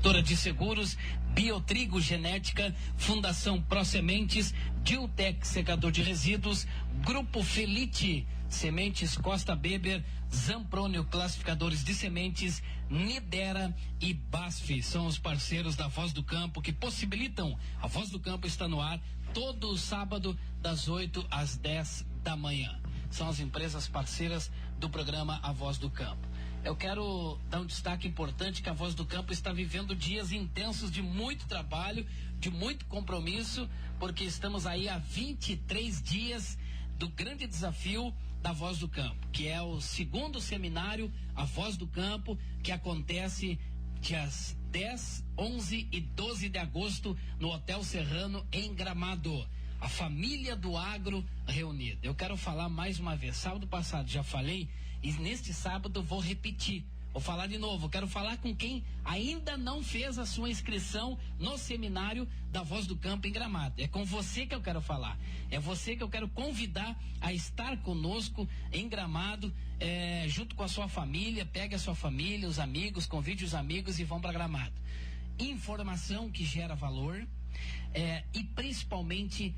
Corretora de Seguros, Biotrigo Genética, Fundação Prosementes, Diltec Secador de Resíduos, Grupo Felite, Sementes Costa Beber, Zamprônio Classificadores de Sementes, Nidera e Basf são os parceiros da Voz do Campo que possibilitam. A Voz do Campo está no ar todo sábado das 8 às 10 da manhã. São as empresas parceiras do programa A Voz do Campo. Eu quero dar um destaque importante que a Voz do Campo está vivendo dias intensos de muito trabalho, de muito compromisso, porque estamos aí há 23 dias do grande desafio da Voz do Campo, que é o segundo seminário A Voz do Campo, que acontece dias 10, 11 e 12 de agosto no Hotel Serrano, em Gramado. A família do agro reunida. Eu quero falar mais uma vez. Sábado passado já falei e neste sábado vou repetir. Vou falar de novo. Quero falar com quem ainda não fez a sua inscrição no seminário da Voz do Campo em Gramado. É com você que eu quero falar. É você que eu quero convidar a estar conosco em Gramado, junto com a sua família. Pegue a sua família, os amigos, convide os amigos e vão para Gramado. Informação que gera valor. E principalmente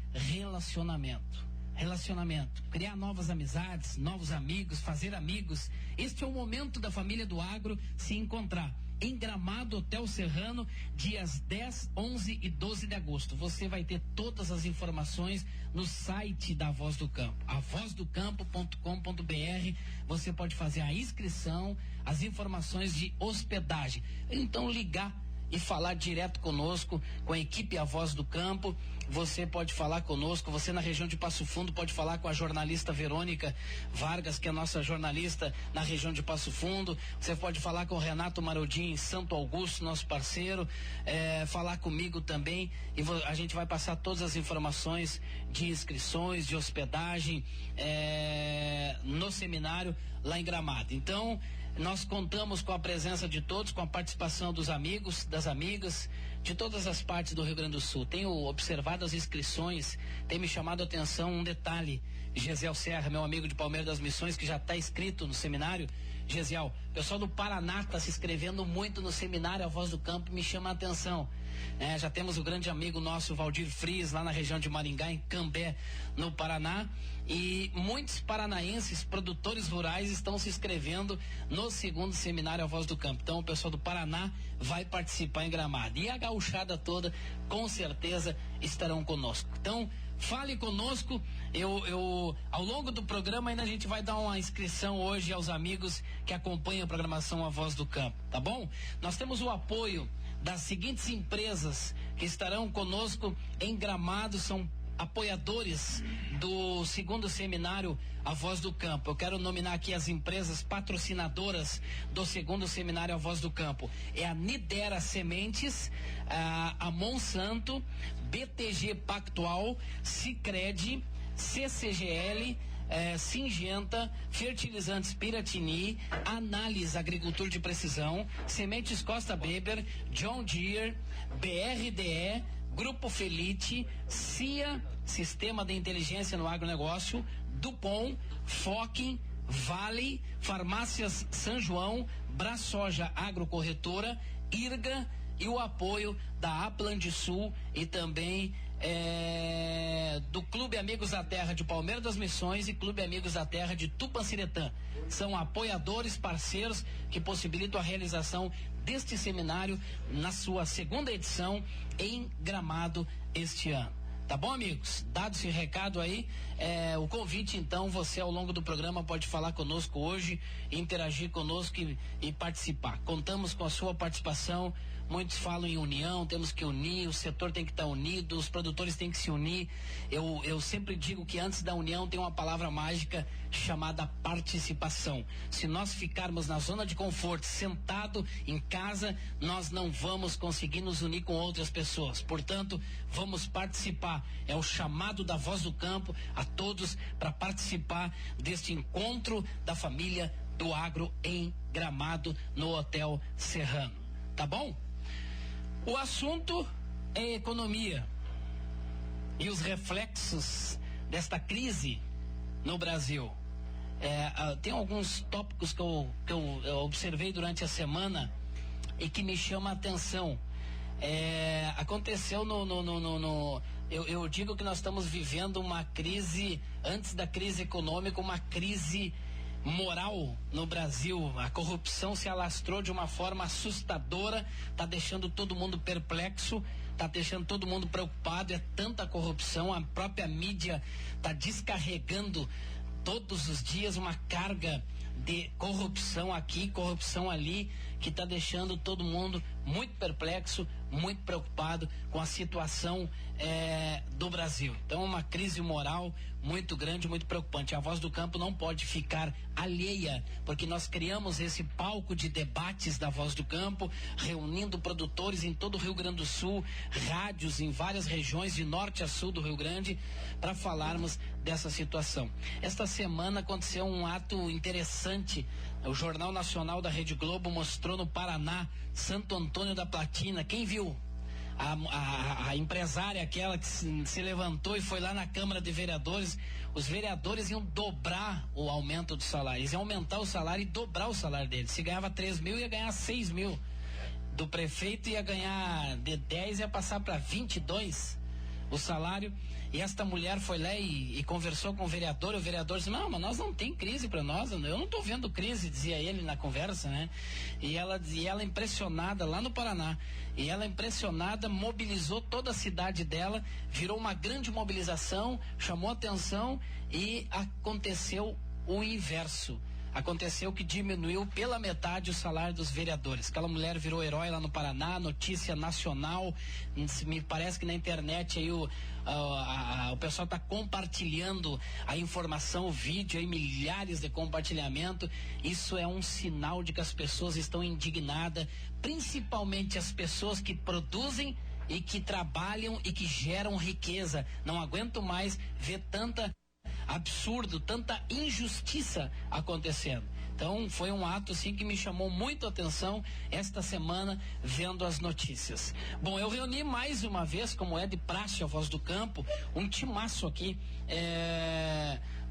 relacionamento, criar novas amizades, novos amigos, fazer amigos. Este é o momento da família do agro se encontrar em Gramado, Hotel Serrano, dias 10, 11 e 12 de agosto. Você vai ter todas as informações no site da Voz do Campo, avozdocampo.com.br. Você pode fazer a inscrição, as informações de hospedagem. Então ligar e falar direto conosco, com a equipe A Voz do Campo. Você pode falar conosco, você na região de Passo Fundo pode falar com a jornalista Verônica Vargas, que é a nossa jornalista na região de Passo Fundo. Você pode falar com o Renato Marodin em Santo Augusto, nosso parceiro, falar comigo também, e a gente vai passar todas as informações de inscrições, de hospedagem no seminário lá em Gramado. Então, nós contamos com a presença de todos, com a participação dos amigos, das amigas, de todas as partes do Rio Grande do Sul. Tenho observado as inscrições, tem me chamado a atenção um detalhe. Gesiel Serra, meu amigo de Palmeiras das Missões, que já está inscrito no seminário. Gesiel, o pessoal do Paraná está se inscrevendo muito no seminário A Voz do Campo, me chama a atenção. Já temos o grande amigo nosso, Valdir Fries, lá na região de Maringá, em Cambé, no Paraná. E muitos paranaenses, produtores rurais, estão se inscrevendo no segundo seminário A Voz do Campo. Então o pessoal do Paraná vai participar em Gramado. E a gauchada toda, com certeza, estarão conosco. Então, fale conosco. Ao longo do programa ainda a gente vai dar uma inscrição hoje aos amigos que acompanham a programação A Voz do Campo, tá bom? Nós temos o apoio das seguintes empresas que estarão conosco em Gramado, são apoiadores do segundo seminário A Voz do Campo. Eu quero nominar aqui as empresas patrocinadoras do segundo seminário A Voz do Campo. É a Nidera Sementes, a Monsanto, BTG Pactual, Sicredi, CCGL, Singenta, Fertilizantes Piratini, Análise Agricultura de Precisão, Sementes Costa Beber, John Deere, BRDE, Grupo Felite, CIA, Sistema de Inteligência no Agronegócio, Dupont, Fokin, Vale, Farmácias São João, Brasoja Agrocorretora, IRGA e o apoio da Aplan de Sul e também do Clube Amigos da Terra de Palmeiras das Missões e Clube Amigos da Terra de Tupanciretã. São apoiadores, parceiros que possibilitam a realização deste seminário na sua segunda edição em Gramado este ano. Tá bom, amigos? Dado esse recado aí, o convite, então, você ao longo do programa pode falar conosco hoje, interagir conosco e participar. Contamos com a sua participação. Muitos falam em união, temos que unir, o setor tem que estar unido, os produtores têm que se unir. Eu sempre digo que antes da união tem uma palavra mágica chamada participação. Se nós ficarmos na zona de conforto, sentado em casa, nós não vamos conseguir nos unir com outras pessoas. Portanto, vamos participar. É o chamado da Voz do Campo a todos para participar deste encontro da família do agro em Gramado, no Hotel Serrano. Tá bom? O assunto é economia e os reflexos desta crise no Brasil. Tem alguns tópicos que eu observei durante a semana e que me chama a atenção. Aconteceu eu digo que nós estamos vivendo uma crise, antes da crise econômica, uma crise moral no Brasil. A corrupção se alastrou de uma forma assustadora, está deixando todo mundo perplexo, está deixando todo mundo preocupado. É tanta corrupção, a própria mídia está descarregando todos os dias uma carga de corrupção aqui, corrupção ali, que está deixando todo mundo muito perplexo, muito preocupado com a situação do Brasil. Então, uma crise moral muito grande, muito preocupante. A Voz do Campo não pode ficar alheia, porque nós criamos esse palco de debates da Voz do Campo, reunindo produtores em todo o Rio Grande do Sul, rádios em várias regiões de norte a sul do Rio Grande, para falarmos dessa situação. Esta semana aconteceu um ato interessante. O Jornal Nacional da Rede Globo mostrou no Paraná, Santo Antônio da Platina. Quem viu? A empresária aquela que se levantou e foi lá na Câmara de Vereadores. Os vereadores iam dobrar o aumento do salário. Eles iam aumentar o salário e dobrar o salário deles. Se ganhava 3 mil, ia ganhar 6 mil. Do prefeito ia ganhar de 10, ia passar para 22 o salário. E esta mulher foi lá e conversou com o vereador disse: não, mas nós não tem crise para nós, eu não estou vendo crise, dizia ele na conversa, né? E ela impressionada lá no Paraná, e ela impressionada mobilizou toda a cidade dela, virou uma grande mobilização, chamou atenção, e aconteceu o inverso. Aconteceu que diminuiu pela metade o salário dos vereadores. Aquela mulher virou herói lá no Paraná, notícia nacional. Me parece que na internet aí o pessoal está compartilhando a informação, o vídeo, aí milhares de compartilhamento. Isso é um sinal de que as pessoas estão indignadas, principalmente as pessoas que produzem e que trabalham e que geram riqueza. Não aguento mais ver tanta absurdo, tanta injustiça acontecendo. Então foi um ato assim que me chamou muito a atenção esta semana, vendo as notícias. Bom, eu reuni mais uma vez, como é de praxe a Voz do Campo, um timaço aqui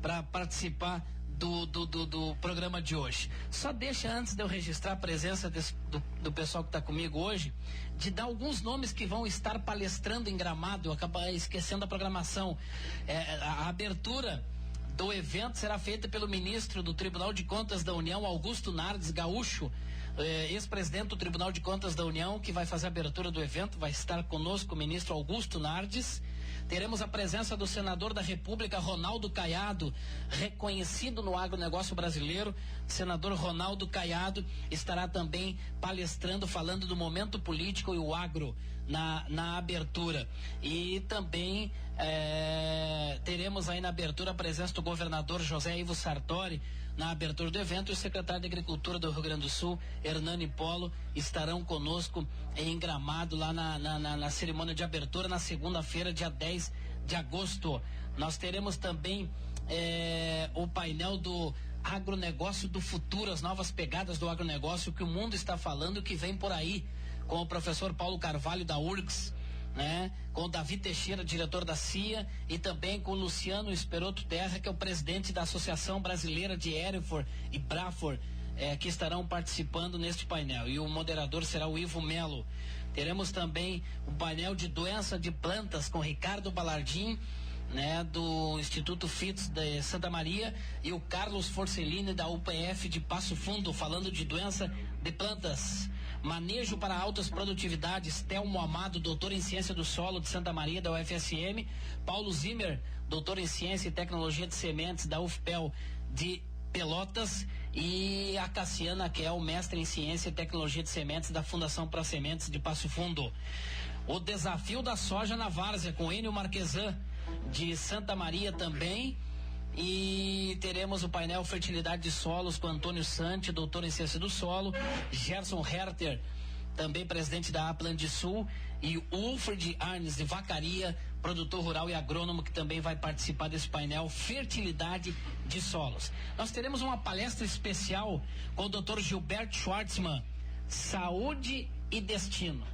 para participar do programa de hoje. Só deixa, antes de eu registrar a presença do pessoal que está comigo hoje, de dar alguns nomes que vão estar palestrando em Gramado. Eu acabo esquecendo a programação. A abertura do evento será feita pelo ministro do Tribunal de Contas da União, Augusto Nardes, gaúcho, ex-presidente do Tribunal de Contas da União, que vai fazer a abertura do evento. Vai estar conosco o ministro Augusto Nardes. Teremos a presença do senador da República, Ronaldo Caiado, reconhecido no agronegócio brasileiro. Senador Ronaldo Caiado estará também palestrando, falando do momento político e o agro na abertura. E também teremos aí na abertura a presença do governador José Ivo Sartori na abertura do evento, e o secretário de Agricultura do Rio Grande do Sul, Hernani Polo, estarão conosco em Gramado, lá na cerimônia de abertura, na segunda-feira, dia 10 de agosto. Nós teremos também o painel do agronegócio do futuro, as novas pegadas do agronegócio que o mundo está falando, que vem por aí, com o professor Paulo Carvalho da URGS, né? Com o Davi Teixeira, diretor da CIA, e também com o Luciano Esperoto Terra, que é o presidente da Associação Brasileira de Hereford e Braford, que estarão participando neste painel, e o moderador será o Ivo Melo. Teremos também o painel de doença de plantas com Ricardo Balardim, né, do Instituto FITS de Santa Maria, e o Carlos Forcellini da UPF de Passo Fundo, falando de doença de plantas. Manejo para altas produtividades, Telmo Amado, doutor em ciência do solo de Santa Maria da UFSM, Paulo Zimmer, doutor em ciência e tecnologia de sementes da UFPEL de Pelotas, e a Cassiana, que é o mestre em ciência e tecnologia de sementes da Fundação Pro Sementes de Passo Fundo. O desafio da soja na várzea com Enio Marquesan de Santa Maria também. E teremos o painel Fertilidade de Solos com Antônio Santi, doutor em ciência do solo, Gerson Herter, também presidente da Apland Sul, e Ulfred Arnes de Vacaria, produtor rural e agrônomo, que também vai participar desse painel Fertilidade de Solos. Nós teremos uma palestra especial com o Dr. Gilberto Schwartzman, Saúde e Destino.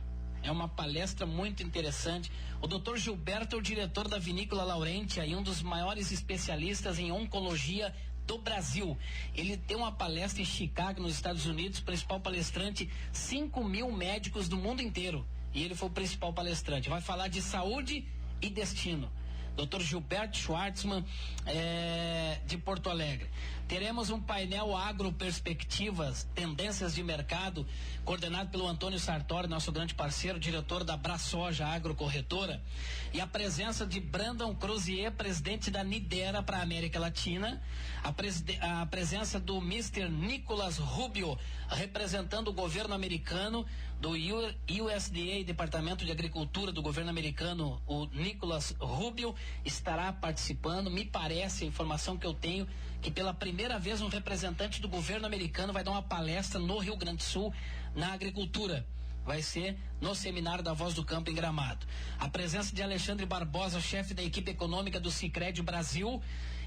É uma palestra muito interessante. O Dr. Gilberto é o diretor da Vinícola Laurentia e um dos maiores especialistas em oncologia do Brasil. Ele tem uma palestra em Chicago, nos Estados Unidos, principal palestrante, 5.000 médicos do mundo inteiro. E ele foi o principal palestrante. Vai falar de saúde e destino. Dr. Gilberto Schwartzman, de Porto Alegre. Teremos um painel Agro Perspectivas, Tendências de Mercado, coordenado pelo Antônio Sartori, nosso grande parceiro, diretor da Brasoja Agrocorretora, e a presença de Brandon Crozier, presidente da Nidera para a América Latina, a presença do Mr. Nicolas Rubio, representando o governo americano, do USDA, Departamento de Agricultura do governo americano, o Nicolas Rubio estará participando. Me parece, a informação que eu tenho, que pela primeira vez um representante do governo americano vai dar uma palestra no Rio Grande do Sul na agricultura. Vai ser no seminário da Voz do Campo em Gramado. A presença de Alexandre Barbosa, chefe da equipe econômica do Sicredi Brasil,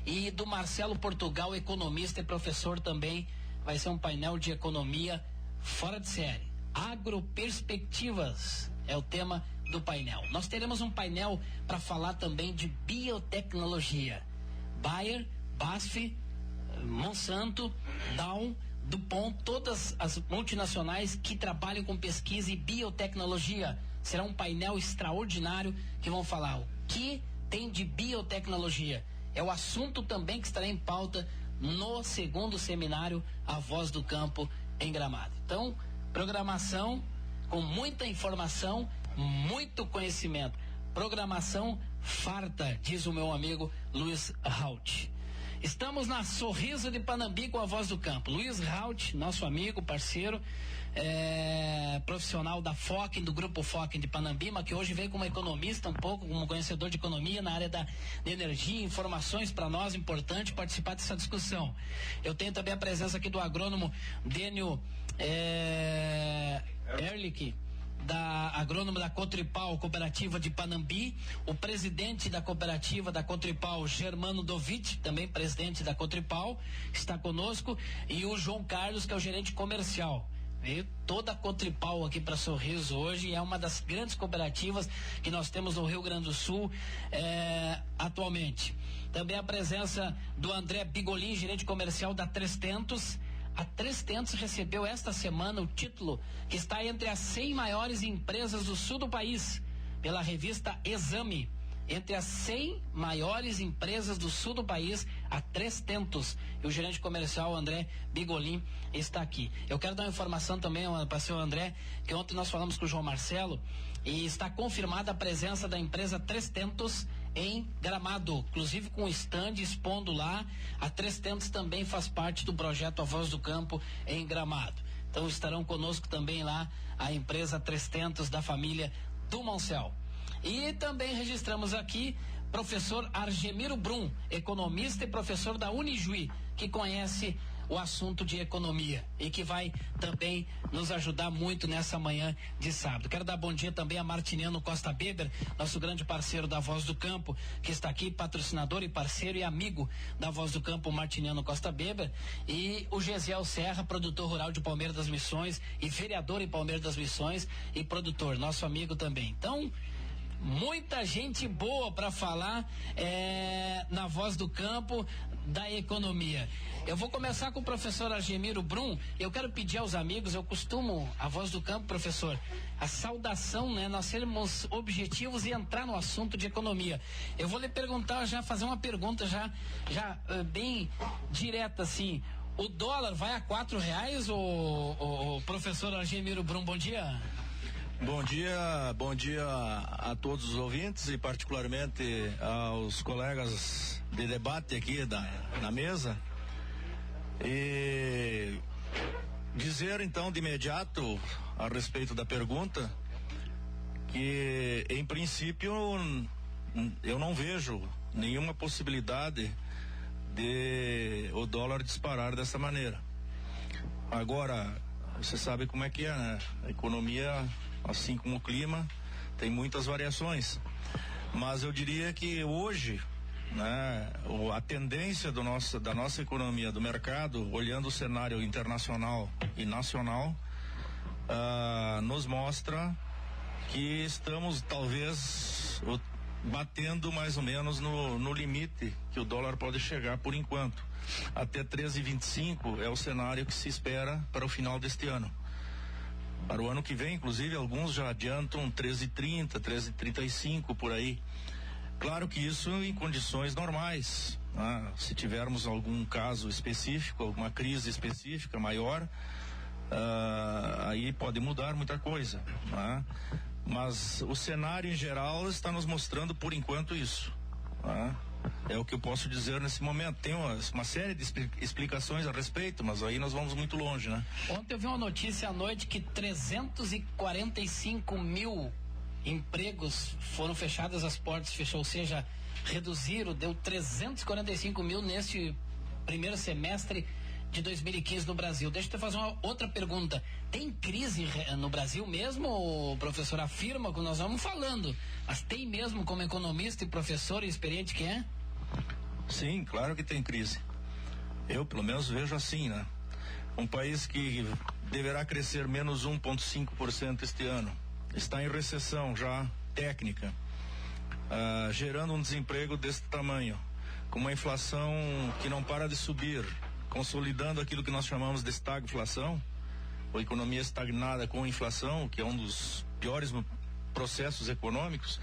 e do Marcelo Portugal, economista e professor também. Vai ser um painel de economia fora de série. Agroperspectivas é o tema do painel. Nós teremos um painel para falar também de biotecnologia. Bayer, BASF, Monsanto, Dow, DuPont, todas as multinacionais que trabalham com pesquisa e biotecnologia. Será um painel extraordinário que vão falar o que tem de biotecnologia. É o assunto também que estará em pauta no segundo seminário A Voz do Campo em Gramado. Então, programação com muita informação, muito conhecimento. Programação farta, diz o meu amigo Luiz Raut. Estamos na Sorriso de Panambi com a Voz do Campo. Luiz Raut, nosso amigo, parceiro, profissional da Focken, do grupo Focken de Panambi, mas que hoje veio como economista, um pouco como conhecedor de economia na área de energia, informações para nós, importante participar dessa discussão. Eu tenho também a presença aqui do agrônomo Dênio Ehrlich, da agrônomo da Cotripal, cooperativa de Panambi, o presidente da cooperativa da Cotripal, Germano Dovich, também presidente da Cotripal, está conosco, e o João Carlos, que é o gerente comercial. Veio toda a Cotripal aqui para Sorriso hoje, é uma das grandes cooperativas que nós temos no Rio Grande do Sul atualmente. Também a presença do André Bigolin, gerente comercial da Três Tentos. A Três Tentos recebeu esta semana o título que está entre as 100 maiores empresas do sul do país, pela revista Exame. Entre as 100 maiores empresas do sul do país, a Três Tentos. E o gerente comercial André Bigolin está aqui. Eu quero dar uma informação também para o senhor André, que ontem nós falamos com o João Marcelo, e está confirmada a presença da empresa Três Tentos em Gramado, inclusive com o stand expondo lá. A Três Tentos também faz parte do projeto A Voz do Campo em Gramado. Então estarão conosco também lá a empresa Três Tentos da família do Moncel. E também registramos aqui professor Argemiro Brum, economista e professor da Unijuí, que conhece o assunto de economia e que vai também nos ajudar muito nessa manhã de sábado. Quero dar bom dia também a Martiniano Costa Beber, nosso grande parceiro da Voz do Campo, que está aqui, patrocinador e parceiro e amigo da Voz do Campo, Martiniano Costa Beber, e o Gesiel Serra, produtor rural de Palmeiras das Missões e vereador em Palmeiras das Missões e produtor, nosso amigo também. Então, muita gente boa para falar na Voz do Campo da economia. Eu vou começar com o professor Argemiro Brum. Eu quero pedir aos amigos, eu costumo, a Voz do Campo, professor, a saudação, né? Nós sermos objetivos e entrar no assunto de economia. Eu vou lhe perguntar, já fazer uma pergunta já bem direta assim. O dólar vai a R$4, o professor Argemiro Brum? Bom dia. Bom dia a todos os ouvintes e particularmente aos colegas de debate aqui na mesa. E dizer então de imediato a respeito da pergunta que em princípio eu não vejo nenhuma possibilidade de o dólar disparar dessa maneira. Agora, você sabe como é que é, né? A economia, assim como o clima, tem muitas variações, mas eu diria que hoje, né, a tendência da nossa economia, do mercado, olhando o cenário internacional e nacional, nos mostra que estamos talvez batendo mais ou menos no limite que o dólar pode chegar por enquanto. Até 13,25 é o cenário que se espera para o final deste ano. Para o ano que vem, inclusive, alguns já adiantam 13,30, 13,35 por aí. Claro que isso em condições normais, né? Se tivermos algum caso específico, alguma crise específica maior, aí pode mudar muita coisa, né? Mas o cenário em geral está nos mostrando por enquanto isso, né? É o que eu posso dizer nesse momento. Tem uma série de explicações a respeito, mas aí nós vamos muito longe, né? Ontem eu vi uma notícia à noite que 345 mil empregos foram fechadas as portas, fechou, ou seja, reduziram, deu 345 mil neste primeiro semestre de 2015 no Brasil. Deixa eu te fazer uma outra pergunta. Tem crise no Brasil mesmo, o professor afirma, como nós vamos falando, mas tem mesmo, como economista e professor experiente que é? Sim, claro que tem crise. Eu pelo menos vejo assim, né? Um país que deverá crescer menos 1,5% este ano, está em recessão já técnica, gerando um desemprego desse tamanho, com uma inflação que não para de subir, consolidando aquilo que nós chamamos de estagflação, ou economia estagnada com inflação, que é um dos piores processos econômicos.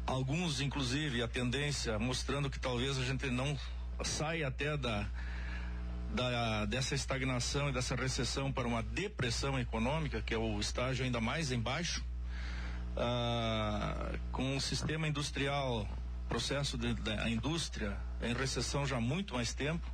Alguns, inclusive, a tendência mostrando que talvez a gente não saia até dessa estagnação e dessa recessão para uma depressão econômica, que é o estágio ainda mais embaixo, com o sistema industrial, processo da indústria em recessão já há muito mais tempo.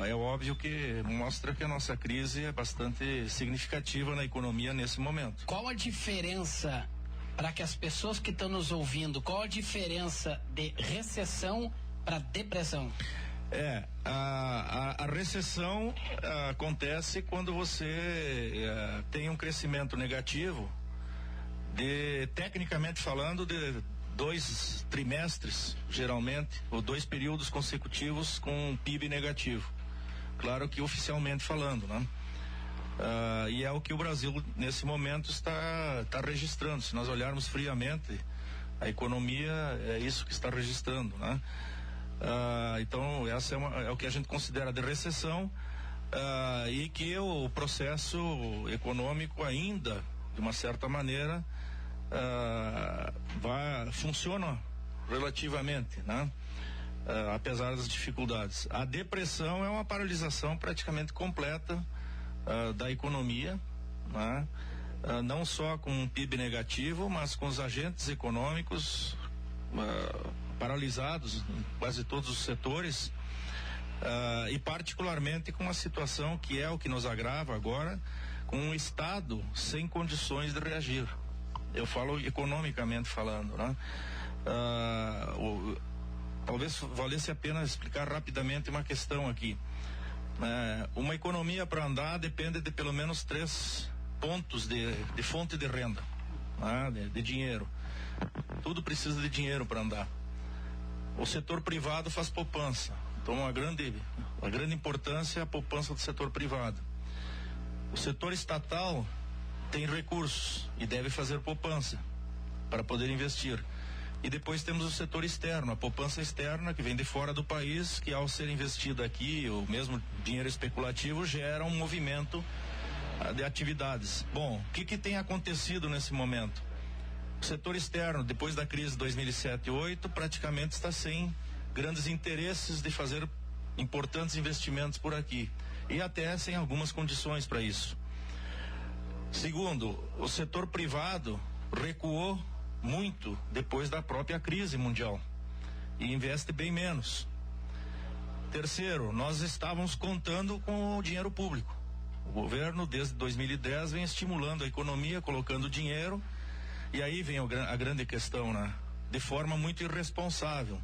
É óbvio que mostra que a nossa crise é bastante significativa na economia nesse momento. Qual a diferença, para que as pessoas que estão nos ouvindo, qual a diferença de recessão para depressão? A recessão acontece quando você tem um crescimento negativo, tecnicamente falando, de 2 trimestres, geralmente, ou 2 períodos consecutivos com um PIB negativo. Claro que oficialmente falando, né? E é o que o Brasil nesse momento está registrando. Se nós olharmos friamente, a economia é isso que está registrando, né? Então essa é o que a gente considera de recessão, e que o processo econômico ainda, de uma certa maneira, funciona relativamente, né? Apesar das dificuldades. A depressão é uma paralisação praticamente completa da economia, né? Não só com um PIB negativo, mas com os agentes econômicos paralisados em quase todos os setores, e particularmente com uma situação que é o que nos agrava agora, com um Estado sem condições de reagir. Eu falo economicamente falando, né? Talvez valesse a pena explicar rapidamente uma questão aqui. Uma economia para andar depende de pelo menos 3 pontos de fonte de renda, né? de dinheiro. Tudo precisa de dinheiro para andar. O setor privado faz poupança, então a grande importância é a poupança do setor privado. O setor estatal tem recursos e deve fazer poupança para poder investir. E depois temos o setor externo, a poupança externa que vem de fora do país, que ao ser investida aqui, o mesmo dinheiro especulativo gera um movimento de atividades. Bom, o que tem acontecido nesse momento? O setor externo, depois da crise de 2007 e 2008, praticamente está sem grandes interesses de fazer importantes investimentos por aqui, e até sem algumas condições para isso. Segundo, o setor privado recuou muito depois da própria crise mundial e investe bem menos. Terceiro, nós estávamos contando com o dinheiro público. O governo, desde 2010, vem estimulando a economia, colocando dinheiro, e aí vem a grande questão, né? De forma muito irresponsável,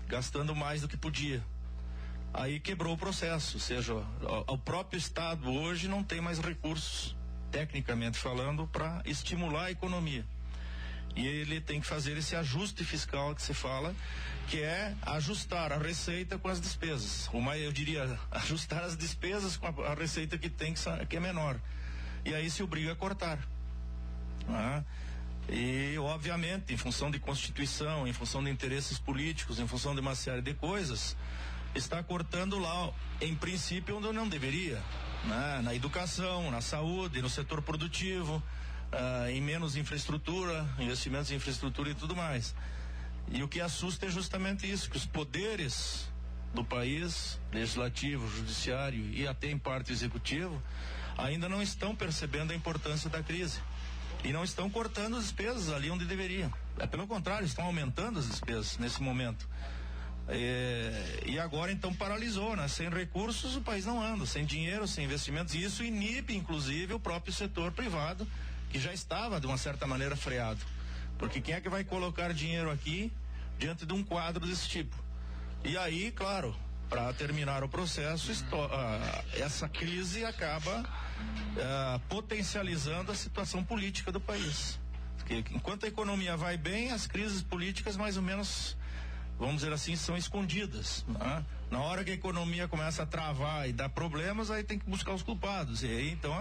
gastando mais do que podia. Aí quebrou o processo, ou seja, o próprio Estado hoje não tem mais recursos, tecnicamente falando, para estimular a economia. E ele tem que fazer esse ajuste fiscal que se fala, que é ajustar a receita com as despesas. Eu diria, ajustar as despesas com a receita que tem, que é menor. E aí se obriga a cortar. E, obviamente, em função de Constituição, em função de interesses políticos, em função de uma série de coisas, está cortando lá, em princípio, onde não deveria, né? Na educação, na saúde, no setor produtivo, em menos infraestrutura, investimentos em infraestrutura e tudo mais. E o que assusta é justamente isso, que os poderes do país, legislativo, judiciário e até em parte executivo, ainda não estão percebendo a importância da crise. E não estão cortando as despesas ali onde deveriam. Pelo contrário, estão aumentando as despesas nesse momento. E agora então paralisou, né? Sem recursos o país não anda, sem dinheiro, sem investimentos, e isso inibe inclusive o próprio setor privado, que já estava de uma certa maneira freado. Porque quem é que vai colocar dinheiro aqui diante de um quadro desse tipo? E aí, claro, para terminar o processo, essa crise acaba potencializando a situação política do país. Porque enquanto a economia vai bem, as crises políticas mais ou menos, vamos dizer assim, são escondidas, né? Na hora que a economia começa a travar e dar problemas, aí tem que buscar os culpados. E aí, então,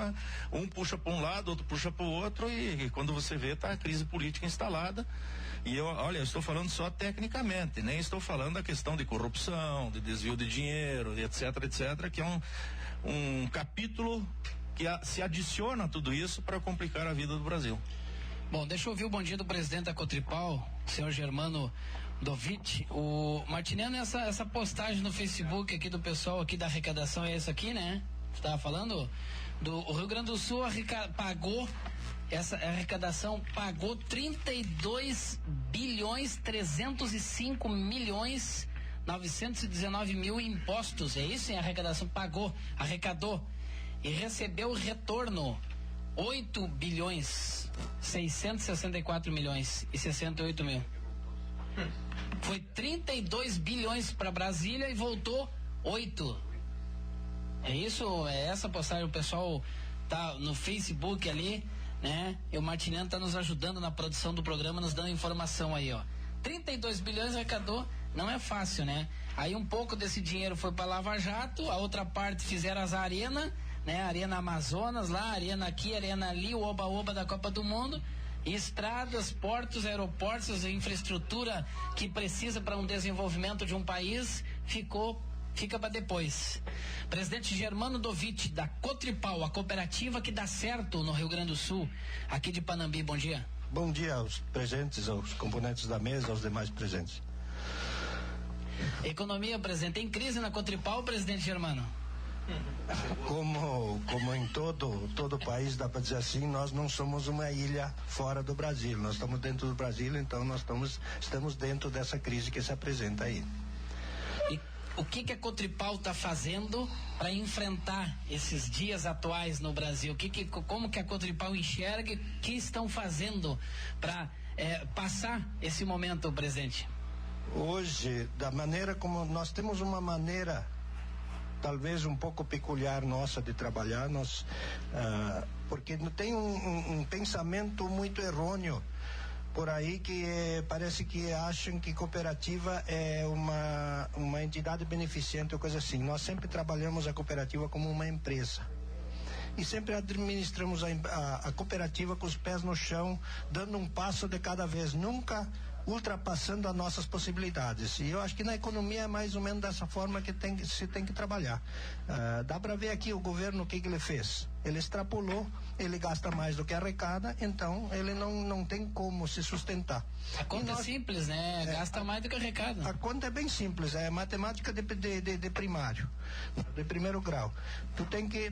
um puxa para um lado, outro puxa para o outro, e quando você vê, tá a crise política instalada. E eu estou falando só tecnicamente, nem estou falando da questão de corrupção, de desvio de dinheiro, etc, que é um capítulo que se adiciona a tudo isso para complicar a vida do Brasil. Bom, deixa eu ouvir o bom dia do presidente da Cotripal, senhor Germano Dovich. O Martiniano, essa postagem no Facebook aqui do pessoal aqui da arrecadação é essa aqui, né? Você estava falando? O Rio Grande do Sul pagou, essa arrecadação pagou 32.305.919.000 em impostos. É isso? Em arrecadação arrecadou e recebeu retorno 8.664.068.000. Foi 32 bilhões para Brasília e voltou 8. É isso? É essa postagem? O pessoal tá no Facebook ali, né? E o Martiniano tá nos ajudando na produção do programa, nos dando informação aí, ó. 32 bilhões arrecadou, não é fácil, né? Aí um pouco desse dinheiro foi para Lava Jato, a outra parte fizeram as arenas, né? Arena Amazonas lá, arena aqui, arena ali, o oba-oba da Copa do Mundo. Estradas, portos, aeroportos, infraestrutura que precisa para um desenvolvimento de um país, fica para depois. Presidente Germano Dovich, da Cotripal, a cooperativa que dá certo no Rio Grande do Sul, aqui de Panambi, bom dia. Bom dia aos presentes, aos componentes da mesa, aos demais presentes. Economia, presidente, tem crise na Cotripal, presidente Germano? Como em todo o país, dá para dizer assim, nós não somos uma ilha fora do Brasil, nós estamos dentro do Brasil, então nós estamos dentro dessa crise que se apresenta aí. E o que a Cotripal está fazendo para enfrentar esses dias atuais no Brasil? Como que a Cotripal enxerga, o que estão fazendo para passar esse momento, presidente? Hoje, da maneira como nós temos uma maneira talvez um pouco peculiar nossa de trabalhar, porque tem um pensamento muito errôneo por aí que parece que acham que cooperativa é uma entidade beneficente ou coisa assim. Nós sempre trabalhamos a cooperativa como uma empresa e sempre administramos a cooperativa com os pés no chão, dando um passo de cada vez, nunca ultrapassando as nossas possibilidades. E eu acho que na economia é mais ou menos dessa forma que se tem que trabalhar. Dá para ver aqui o governo o que ele fez. Ele extrapolou, ele gasta mais do que arrecada, então ele não tem como se sustentar. A conta é simples, né? Gasta mais do que arrecada. A conta é bem simples, é matemática de primário, de primeiro grau.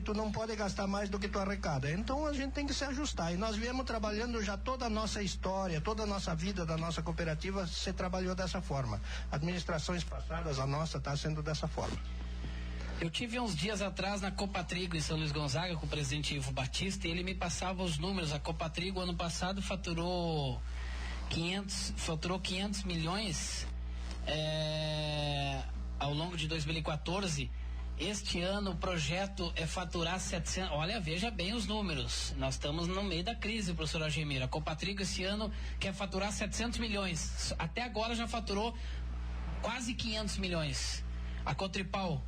Tu não pode gastar mais do que tu arrecada. Então a gente tem que se ajustar. E nós viemos trabalhando já toda a nossa história, toda a nossa vida da nossa cooperativa se trabalhou dessa forma. Administrações passadas, a nossa está sendo dessa forma. Eu tive uns dias atrás na Copatrigo em São Luís Gonzaga com o presidente Ivo Batista e ele me passava os números. A Copatrigo ano passado faturou 500 milhões ao longo de 2014. Este ano o projeto é faturar 700. Olha, veja bem os números. Nós estamos no meio da crise, professor Algemiro. A Copatrigo esse ano quer faturar 700 milhões. Até agora já faturou quase 500 milhões. A Cotripal,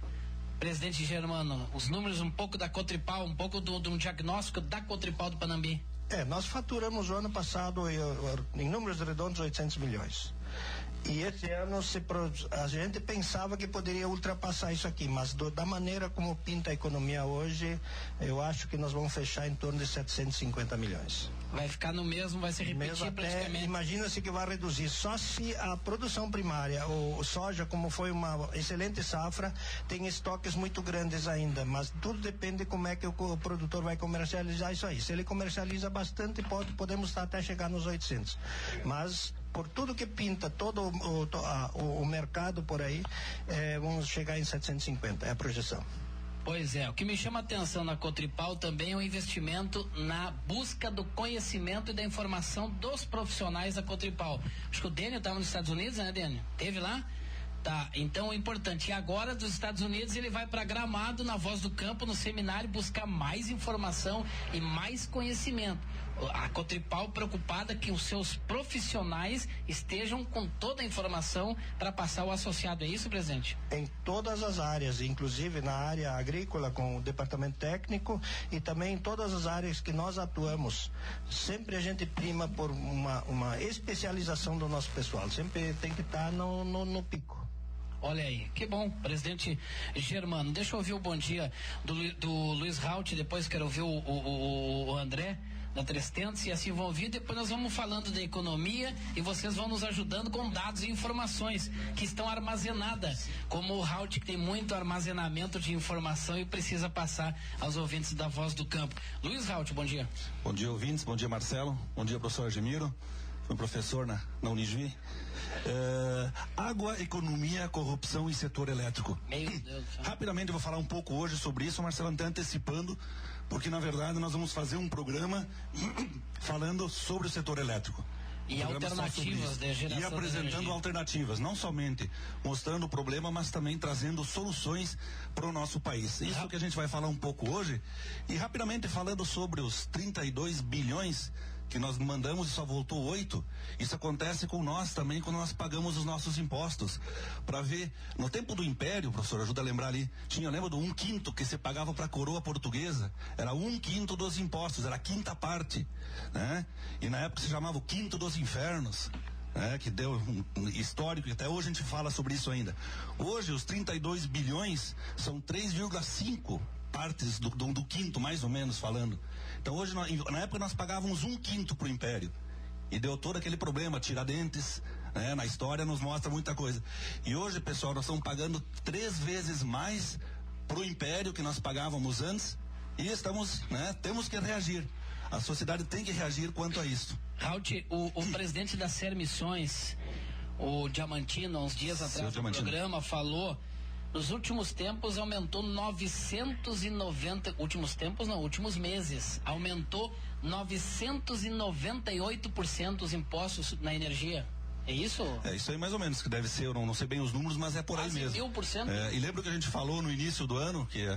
presidente Germano, os números um pouco da Cotripal, um pouco de um diagnóstico da Cotripal do Panambi. Nós faturamos o ano passado, em números redondos, 800 milhões. E esse ano a gente pensava que poderia ultrapassar isso aqui, mas da maneira como pinta a economia hoje, eu acho que nós vamos fechar em torno de 750 milhões. Vai ficar no mesmo, vai se repetir praticamente. Imagina-se que vai reduzir. Só se a produção primária, o soja, como foi uma excelente safra, tem estoques muito grandes ainda, mas tudo depende de como é que o produtor vai comercializar isso aí. Se ele comercializa bastante, podemos até chegar nos 800. Mas por tudo que pinta, todo o mercado por aí, vamos chegar em 750, é a projeção. Pois é, o que me chama a atenção na Cotripal também é o investimento na busca do conhecimento e da informação dos profissionais da Cotripal. Acho que o Dênio estava nos Estados Unidos, né, Dênio? Teve lá? Tá, então é importante. E agora dos Estados Unidos ele vai para Gramado, na Voz do Campo, no seminário, buscar mais informação e mais conhecimento. A Cotripal preocupada que os seus profissionais estejam com toda a informação para passar ao associado. É isso, presidente? Em todas as áreas, inclusive na área agrícola com o departamento técnico e também em todas as áreas que nós atuamos. Sempre a gente prima por uma especialização do nosso pessoal. Sempre tem que estar no pico. Olha aí, que bom, presidente Germano. Deixa eu ouvir o bom dia do Luiz Raut, depois quero ouvir o André da 300 e assim vão ouvir. Depois nós vamos falando da economia e vocês vão nos ajudando com dados e informações que estão armazenadas, como o Raut, que tem muito armazenamento de informação e precisa passar aos ouvintes da Voz do Campo. Luiz Raut, bom dia. Bom dia, ouvintes, bom dia, Marcelo, bom dia, professor Argemiro. Fui professor na Unijuí. Água, economia, corrupção e setor elétrico. Meu Deus. Rapidamente eu vou falar um pouco hoje sobre isso, Marcelo, até antecipando, porque na verdade nós vamos fazer um programa falando sobre o setor elétrico. E alternativas de geração. E apresentando alternativas, não somente mostrando o problema, mas também trazendo soluções para o nosso país. Isso que a gente vai falar um pouco hoje. E rapidamente falando sobre os 32 bilhões que nós mandamos e só voltou 8. Isso acontece com nós também quando nós pagamos os nossos impostos. Para ver, no tempo do Império, professor, ajuda a lembrar ali, lembra do 1/5 que se pagava para a coroa portuguesa? Era 1/5 dos impostos, era a quinta parte, né? E na época se chamava o quinto dos infernos. Que deu um histórico e até hoje a gente fala sobre isso ainda. Hoje os 32 bilhões são 3,5 partes do quinto, mais ou menos falando. Então hoje, na época nós pagávamos 1/5 pro Império e deu todo aquele problema, Tiradentes, né? Na história nos mostra muita coisa. E hoje, pessoal, nós estamos pagando 3 vezes mais pro Império que nós pagávamos antes e estamos, né? Temos que reagir. A sociedade tem que reagir quanto a isso. Raut, o presidente da SER Missões, o Diamantino, uns dias atrás no programa, falou. Nos últimos tempos aumentou 990, últimos meses, aumentou 998% os impostos na energia. É isso? É isso aí mais ou menos que deve ser, eu não sei bem os números, mas é por aí mesmo. 1000%? E lembra que a gente falou no início do ano que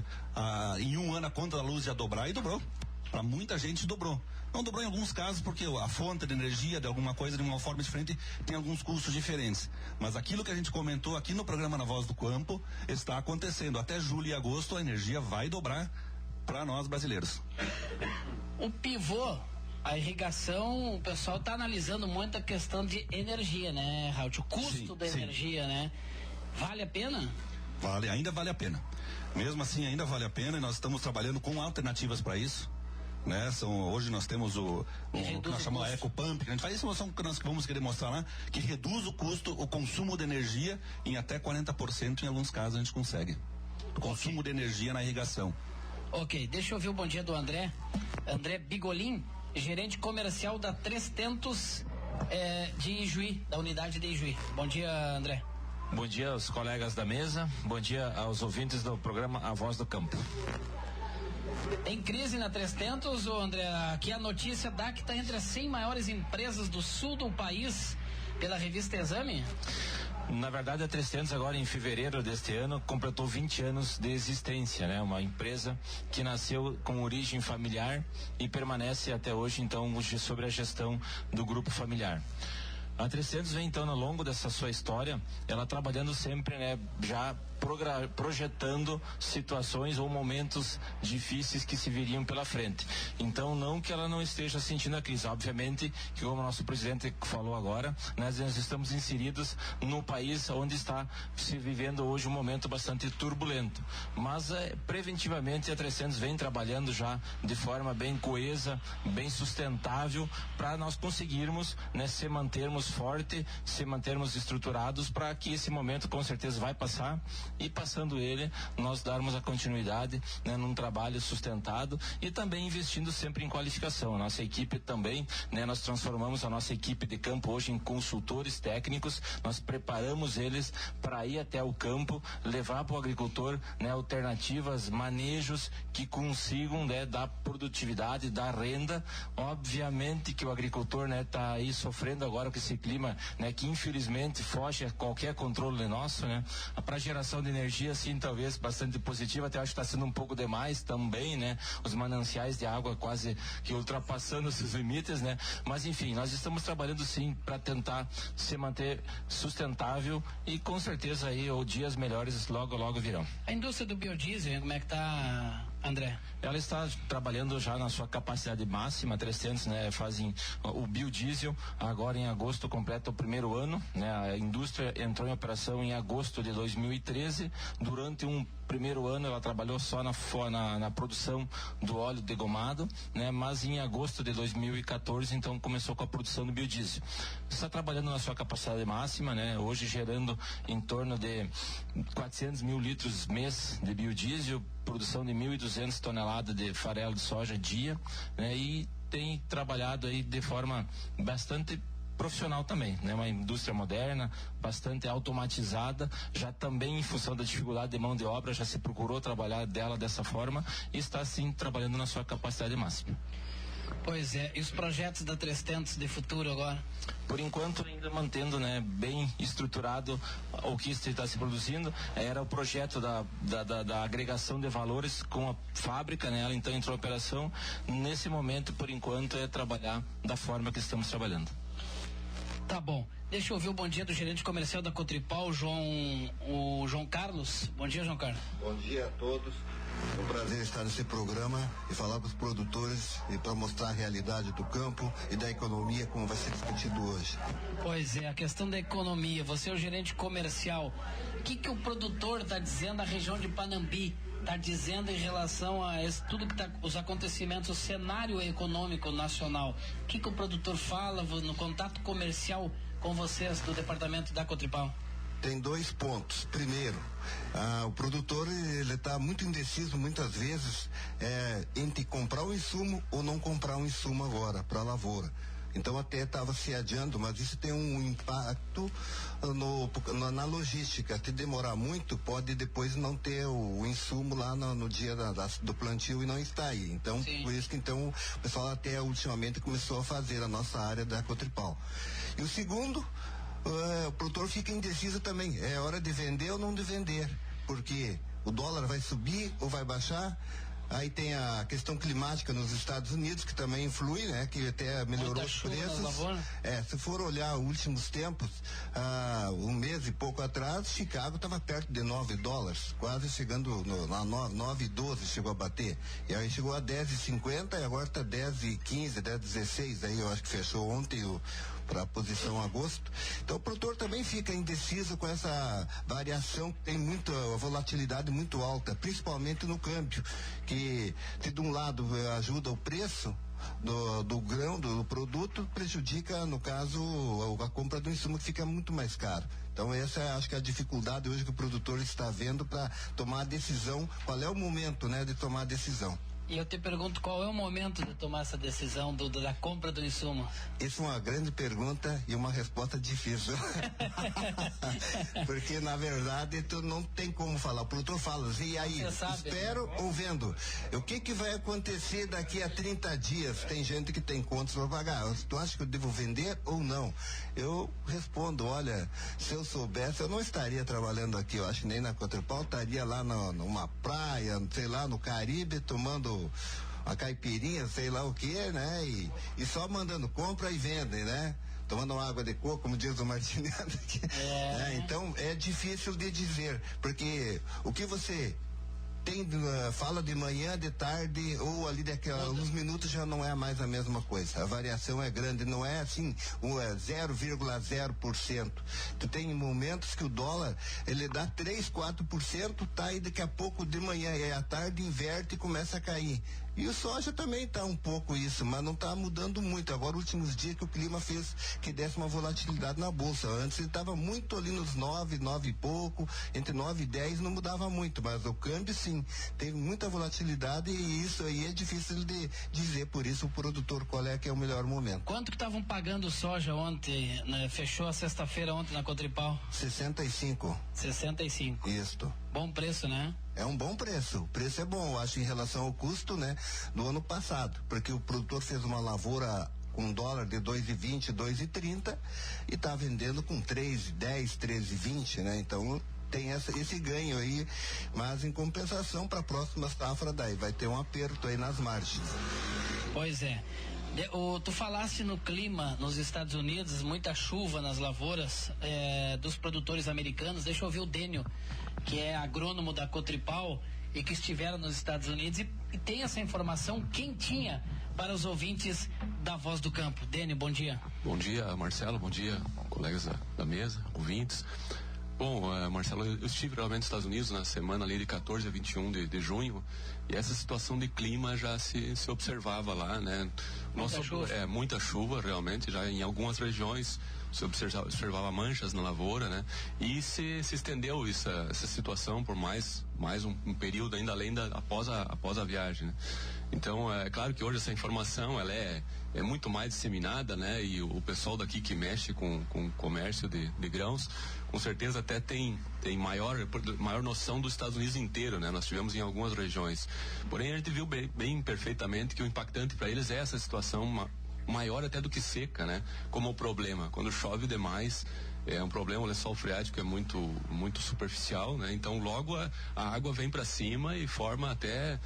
em um ano a conta da luz ia dobrar e dobrou. Para muita gente dobrou. Não dobrou em alguns casos porque a fonte de energia de alguma coisa de uma forma diferente tem alguns custos diferentes. Mas aquilo que a gente comentou aqui no programa Na Voz do Campo está acontecendo. Até julho e agosto a energia vai dobrar para nós brasileiros. O pivô, a irrigação, o pessoal está analisando muito a questão de energia, né, Raul? O custo da energia, né? Vale a pena? Ainda vale a pena. Mesmo assim, ainda vale a pena e nós estamos trabalhando com alternativas para isso. Né? Hoje nós temos o que nós chamamos de EcoPump, que a gente faz isso que nós vamos querer mostrar lá, que reduz o custo, o consumo de energia em até 40%, em alguns casos a gente consegue. O consumo de energia na irrigação. Ok, deixa eu ouvir o bom dia do André Bigolin, gerente comercial da 300 de Ijuí, da unidade de Ijuí. Bom dia, André. Bom dia aos colegas da mesa, bom dia aos ouvintes do programa A Voz do Campo. Tem crise na 300, André? Aqui a notícia dá que está entre as 100 maiores empresas do sul do país pela revista Exame? Na verdade, a 300 agora em fevereiro deste ano completou 20 anos de existência, né? Uma empresa que nasceu com origem familiar e permanece até hoje, então, sob a gestão do grupo familiar. A 300 vem então ao longo dessa sua história, ela trabalhando sempre, né, já projetando situações ou momentos difíceis que se viriam pela frente. Então, não que ela não esteja sentindo a crise, obviamente que, como o nosso presidente falou agora, nós estamos inseridos no país onde está se vivendo hoje um momento bastante turbulento, mas preventivamente a 300 vem trabalhando já de forma bem coesa, bem sustentável, para nós conseguirmos, né, se mantermos forte, se mantermos estruturados, para que esse momento com certeza vai passar, e passando ele, nós darmos a continuidade, né, num trabalho sustentado e também investindo sempre em qualificação. A nossa equipe também, né, nós transformamos a nossa equipe de campo hoje em consultores técnicos, nós preparamos eles para ir até o campo, levar para o agricultor, né, alternativas, manejos que consigam, né, dar produtividade, dar renda. Obviamente que o agricultor, né, tá aí sofrendo agora com esse clima, né, que infelizmente foge a qualquer controle nosso, né, para geração de energia, assim, talvez bastante positiva, até acho que está sendo um pouco demais também, né? Os mananciais de água quase que ultrapassando esses limites, né? Mas enfim, nós estamos trabalhando sim para tentar se manter sustentável e com certeza aí dias melhores logo virão. A indústria do biodiesel, como é que tá, André? Ela está trabalhando já na sua capacidade máxima, 300, né? Fazem o biodiesel, agora em agosto completa o primeiro ano, né? A indústria entrou em operação em agosto de 2013, durante um primeiro ano ela trabalhou só na produção do óleo degomado, né? Mas em agosto de 2014, então começou com a produção do biodiesel. Está trabalhando na sua capacidade máxima, né? Hoje gerando em torno de 400 mil litros mês de biodiesel, produção de 1.200 toneladas de farelo de soja dia, né? E tem trabalhado aí de forma bastante profissional também, né? Uma indústria moderna, bastante automatizada, já também em função da dificuldade de mão de obra, já se procurou trabalhar dela dessa forma e está sim trabalhando na sua capacidade máxima. Pois é, e os projetos da 300 de futuro agora? Por enquanto ainda mantendo, né, bem estruturado o que está se produzindo. Era o projeto da agregação de valores com a fábrica, né? Ela então entrou em operação. Nesse momento, por enquanto, é trabalhar da forma que estamos trabalhando. Tá bom. Deixa eu ouvir o bom dia do gerente comercial da Cotripal, o João Carlos. Bom dia, João Carlos. Bom dia a todos. É um prazer estar nesse programa e falar para os produtores e para mostrar a realidade do campo e da economia como vai ser discutido hoje. Pois é, a questão da economia. Você é o gerente comercial. O que o produtor está dizendo da região de Panambi? Está dizendo em relação a tudo que os acontecimentos, o cenário econômico nacional? O que o produtor fala no contato comercial com vocês do departamento da Cotripal? Tem 2 pontos. Primeiro, o produtor ele está muito indeciso muitas vezes entre comprar um insumo ou não comprar um insumo agora para a lavoura. Então até estava se adiando, mas isso tem um impacto na logística. Se demorar muito, pode depois não ter o insumo lá no dia do plantio e não está aí. Então, sim, por isso que então o pessoal até ultimamente começou a fazer a nossa área da Cotripal. E o segundo, o produtor fica indeciso também. É hora de vender ou não de vender? Porque o dólar vai subir ou vai baixar? Aí tem a questão climática nos Estados Unidos, que também influi, né? Que até melhorou os preços. Se for olhar os últimos tempos, um mês e pouco atrás, Chicago estava perto de $9, quase chegando a 9,12 chegou a bater. E aí chegou a 10,50 e agora está 10,15, 10,16, aí eu acho que fechou ontem para a posição agosto. Então o produtor também fica indeciso com essa variação que tem muita volatilidade muito alta, principalmente no câmbio, que se de um lado ajuda o preço do grão, do produto, prejudica, no caso, a compra do insumo, que fica muito mais caro. Então essa é, acho que, a dificuldade hoje que o produtor está vendo para tomar a decisão. Qual é o momento, né, de tomar a decisão? E eu te pergunto, qual é o momento de tomar essa decisão da compra do insumo? Isso é uma grande pergunta e uma resposta difícil. Porque, na verdade, tu não tem como falar. O produtor fala assim, e aí, espero ou vendo? O que vai acontecer daqui a 30 dias? Tem gente que tem contas para pagar. Tu acha que eu devo vender ou não? Eu respondo, olha, se eu soubesse, eu não estaria trabalhando aqui. Eu acho que nem na Cotripal, estaria lá numa praia, sei lá, no Caribe, tomando uma caipirinha, sei lá o que, né? E só mandando compra e vendem, né? tomando uma água de coco, como diz o Martiniano aqui. Então é difícil de dizer, porque o que você fala de manhã, de tarde, ou ali uns minutos já não é mais a mesma coisa. A variação é grande, não é assim, 0,0%. Tu tem momentos que o dólar, ele dá 3, 4%, tá, e daqui a pouco de manhã e à tarde inverte e começa a cair. E o soja também tá um pouco isso, mas não tá mudando muito. Agora, últimos dias que o clima fez que desse uma volatilidade na bolsa. Antes ele tava muito ali nos 9 e pouco, entre 9 e 10 não mudava muito, mas o câmbio sim, teve muita volatilidade e isso aí é difícil de dizer, por isso o produtor qual é que é o melhor momento. Quanto que estavam pagando soja ontem, né? Fechou a sexta-feira ontem na Cotripal? 65. 65. Isto. Bom preço, né? É um bom preço, o preço é bom, eu acho, em relação ao custo, né, do ano passado, porque o produtor fez uma lavoura com dólar de 2,20, 2,30 e tá vendendo com 3,10, 13,20, né, então tem esse ganho aí, mas em compensação para a próxima safra daí vai ter um aperto aí nas margens. Pois é. Tu falaste no clima nos Estados Unidos, muita chuva nas lavouras dos produtores americanos. Deixa eu ouvir o Dênio, que é agrônomo da Cotripal e que estiveram nos Estados Unidos e tem essa informação quentinha para os ouvintes da Voz do Campo. Dênio, bom dia. Bom dia, Marcelo, bom dia, colegas da mesa, ouvintes. Bom, Marcelo, eu estive realmente nos Estados Unidos na semana ali de 14 a 21 de junho, e essa situação de clima já se observava lá, né? Muita chuva realmente, já em algumas regiões se observava manchas na lavoura, né? E se estendeu essa situação por mais um período ainda além após a viagem, né? Então, é claro que hoje essa informação ela é muito mais disseminada, né? E o pessoal daqui que mexe com o comércio de grãos, com certeza até tem maior noção dos Estados Unidos inteiro, né? Nós tivemos em algumas regiões. Porém, a gente viu bem perfeitamente que o impactante para eles é essa situação maior até do que seca, né? Como o problema, quando chove demais, é um problema, o lençol freático é muito superficial, né? Então logo a água vem para cima e forma até